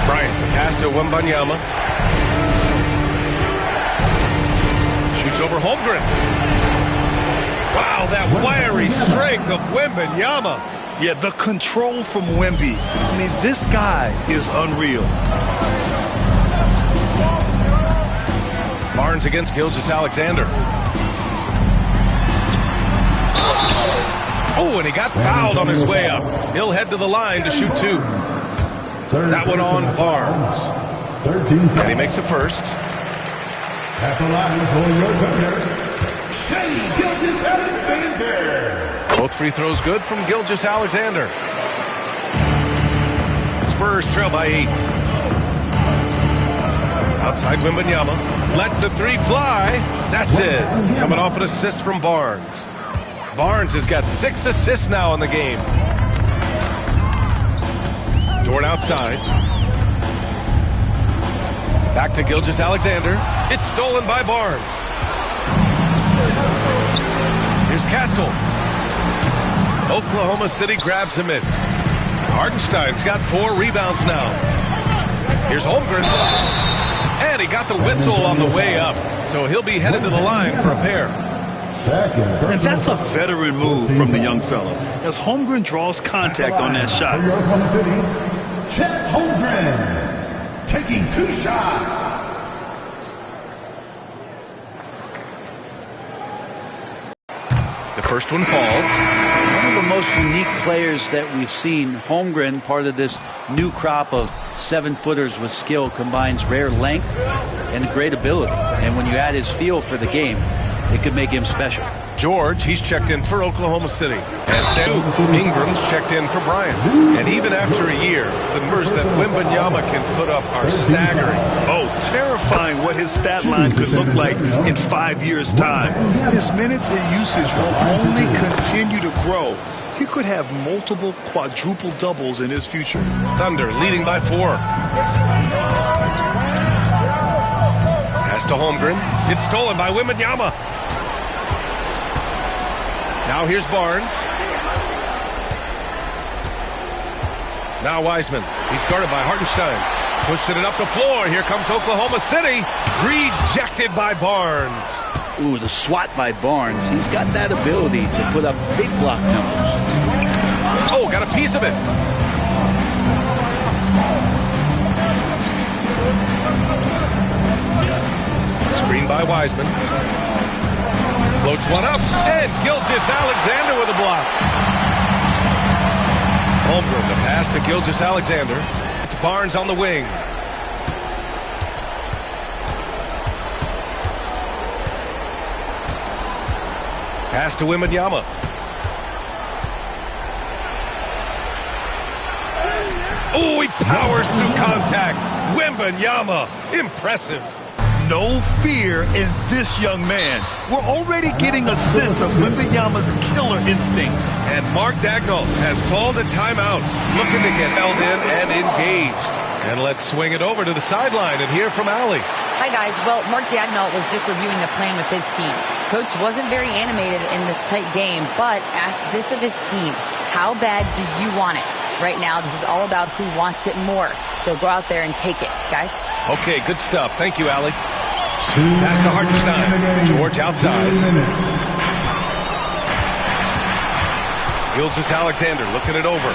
Bryant, the pass to Wembanyama. Shoots over Holmgren. Wow, that wiry strength of Wembanyama. Yeah, the control from Wemby. I mean, this guy is unreal. Barnes against Gilgeous-Alexander. Oh, and he got fouled on his way up. He'll head to the line to shoot 2. That one on Barnes. And he makes the first. At the line for your Thunder, Shai Gilgeous-Alexander. Both free throws good from Gilgeous-Alexander. Spurs trail by 8. Outside Wembanyama. Lets the 3 fly. That's it. Coming off an assist from Barnes. Barnes has got 6 assists now in the game. Dort outside. Back to Gilgeous-Alexander. It's stolen by Barnes. Here's Castle. Oklahoma City grabs a miss. Hartenstein's got 4 rebounds now. Here's Holmgren. And he got the whistle on the way up. So he'll be headed to the line for a pair. And that's a veteran move from the young fella, as Holmgren draws contact on that shot. For your Oklahoma City, Chet Holmgren, taking 2 shots. The first one falls. One of the most unique players that we've seen. Holmgren, part of this new crop of 7-footers with skill, combines rare length and great ability. And when you add his feel for the game, it could make him special. George, he's checked in for Oklahoma City. And Sam Ingram's checked in for Bryant. And even after a year, the numbers that Wembanyama can put up are staggering. Oh, terrifying what his stat line could look like in 5 years' time. His minutes and usage will only continue to grow. He could have multiple quadruple doubles in his future. Thunder leading by 4. Pass to Holmgren. It's stolen by Wembanyama. Now here's Barnes. Now Wiseman. He's guarded by Hartenstein. Pushing it up the floor. Here comes Oklahoma City. Rejected by Barnes. Ooh, the swat by Barnes. He's got that ability to put up big block numbers. Oh, got a piece of it. Screen by Wiseman. Floats one up, and Gilgeous-Alexander with a block. Holmgren, the pass to Gilgeous-Alexander. It's Barnes on the wing. Pass to Wembanyama. Oh, he powers through contact. Wembanyama, impressive. No fear in this young man. We're already getting a sense of Wembanyama's killer instinct. And Mark Daigneault has called a timeout, looking to get held in and engaged. And let's swing it over to the sideline and hear from Allie. Hi, guys. Well, Mark Daigneault was just reviewing the plan with his team. Coach wasn't very animated in this tight game, but asked this of his team. How bad do you want it? Right now, this is all about who wants it more. So go out there and take it, guys. Okay, good stuff. Thank you, Allie. Pass to Hartenstein. George outside. Gilgeous-Alexander looking it over.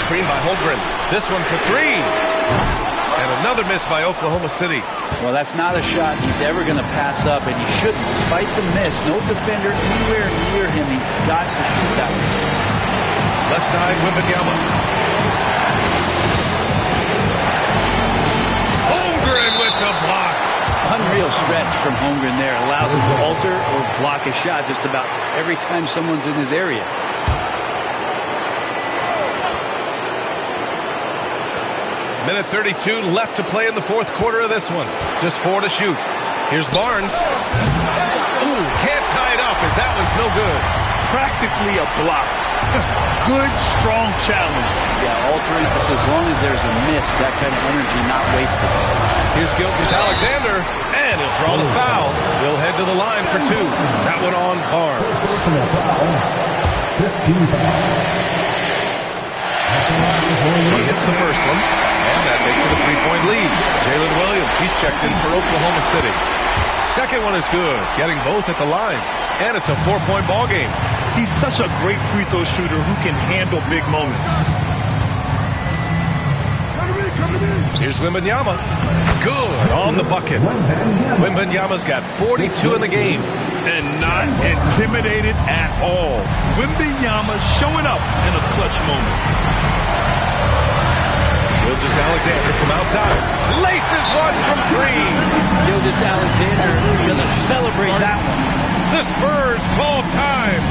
Screen by Holmgren. This one for three. And another miss by Oklahoma City. Well, that's not a shot he's ever going to pass up, and he shouldn't. Despite the miss, no defender anywhere near him. He's got to shoot that one. Left side, Wembanyama. Holmgren with the block. Unreal stretch from Holmgren there. Allows him to alter or block a shot just about every time someone's in his area. Minute 32 left to play in the fourth quarter of this one. Just 4 to shoot. Here's Barnes. Ooh, can't tie it up as that one's no good. Practically a block. Good, strong challenge. Yeah, altering this as long as there's a miss, that kind of energy not wasted. Here's Gilgeous-Alexander, and he'll draw the foul. He'll head to the line for two. That one on Barnes. He hits the first one, and that makes it a 3-point lead. Jalen Williams, he's checked in for Oklahoma City. Second one is good, getting both at the line. And it's a 4-point ball game. He's such a great free throw shooter who can handle big moments. Here's Wembanyama. Good on the bucket. Wembanyama's got 42 in the game. And not intimidated at all. Wembanyama showing up in a clutch moment. Gilgeous-Alexander from outside. Laces one from three. Gilgeous-Alexander going to celebrate that one. The Spurs call time.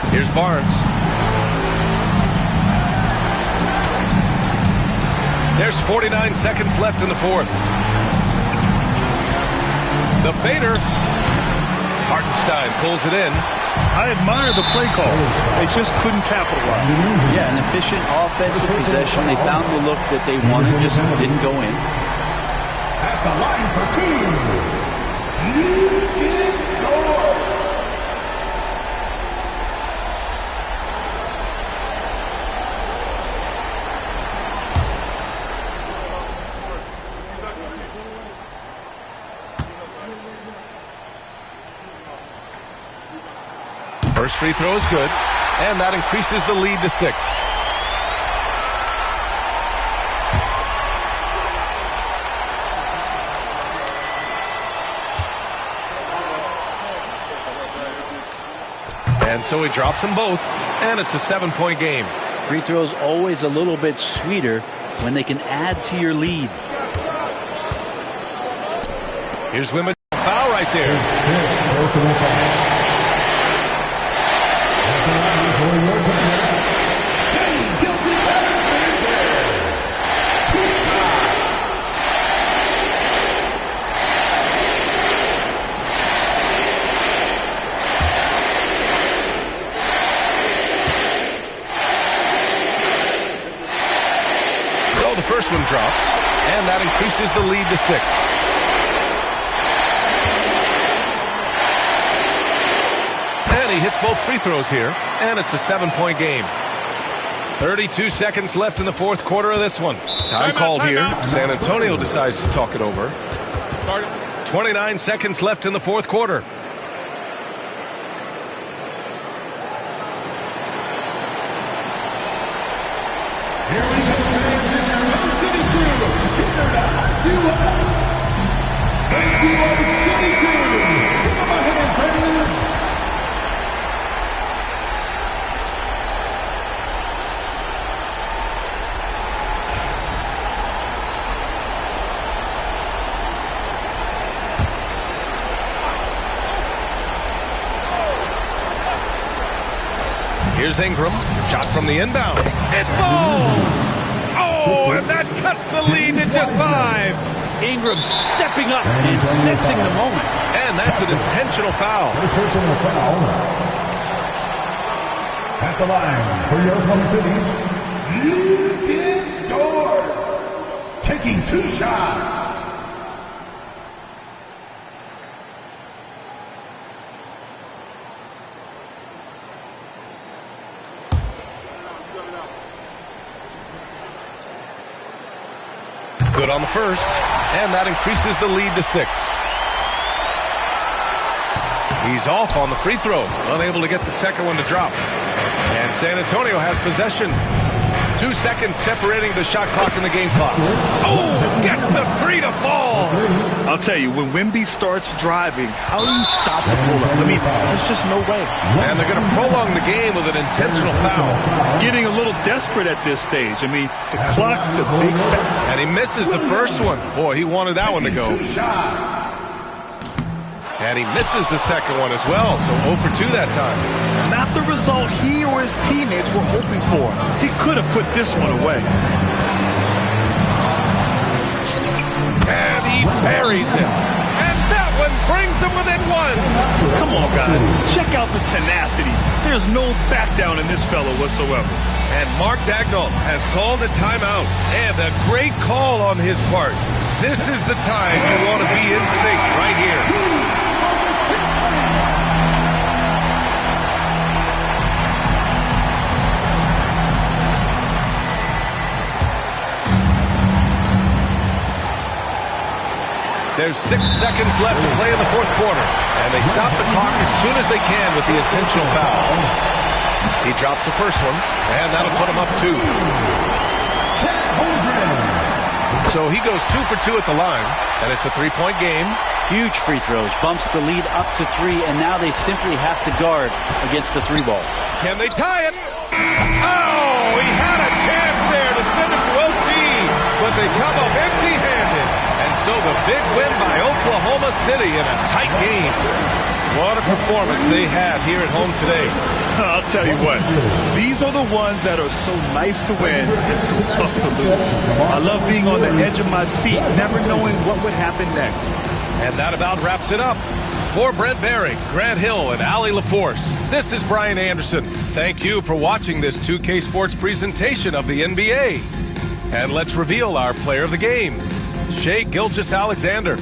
Here's Barnes. There's 49 seconds left in the fourth. The fader. Hartenstein pulls it in. I admire the play call. They just couldn't capitalize. Yeah, an efficient offensive possession. They found the look that they wanted, just didn't go in. At the line for two, you can score. First free throw is good, and that increases the lead to 6. And so he drops them both, and it's a 7-point game. Free throws always a little bit sweeter when they can add to your lead. Here's Wembanyama, foul right there. So the first one drops, and that increases the lead to 6. And he he hits both free throws here, and it's a 7-point game. 32 seconds left in the fourth quarter of this one. Time called here. San Antonio decides to talk it over. 29 seconds left in the fourth quarter. Here we go, fans, in their Rose City crew. Here to hype you up. Thank you, Rose City crew. Give them a hand, fans. Here's Ingram, shot from the inbound. It falls! Oh, and that cuts the lead to just 5. Ingram stepping up and sensing the moment. And that's an intentional foul. Personal foul. At the line for your home city, you get scored. Taking 2 shots. Good on the first, and that increases the lead to 6. He's off on the free throw, unable to get the second one to drop. And San Antonio has possession. 2 seconds separating the shot clock and the game clock. Oh, gets the 3 to fall. I'll tell you, when Wemby starts driving, how do you stop the pull-up? I mean, there's just no way. And they're going to prolong the game with an intentional foul. Getting a little desperate at this stage. I mean, the clock's the big factor. And he misses the first one. Boy, he wanted that one to go. And he misses the second one as well, so 0 for 2 that time. Not the result he or his teammates were hoping for. He could have put this one away. And he buries him. And that one brings him within 1. Come on, guys. Check out the tenacity. There's no back down in this fellow whatsoever. And Mark Dagnall has called a timeout. And a great call on his part. This is the time you want to be in sync right here. There's 6 seconds left to play in the fourth quarter. And they stop the clock as soon as they can with the intentional foul. He drops the first one, and that'll put him up 2. So he goes 2 for 2 at the line, and it's a 3-point game. Huge free throws, bumps the lead up to 3, and now they simply have to guard against the 3 ball. Can they tie it? Oh, he had a chance there to send it to OT, but they come up empty-handed. And so the big win by Oklahoma City in a tight game. What a performance they had here at home today. I'll tell you what, these are the ones that are so nice to win and so tough to lose. I love being on the edge of my seat, never knowing what would happen next. And that about wraps it up. For Brent Barry, Grant Hill, and Allie LaForce, this is Brian Anderson. Thank you for watching this 2K Sports presentation of the NBA. And let's reveal our player of the game, Shai Gilgeous-Alexander.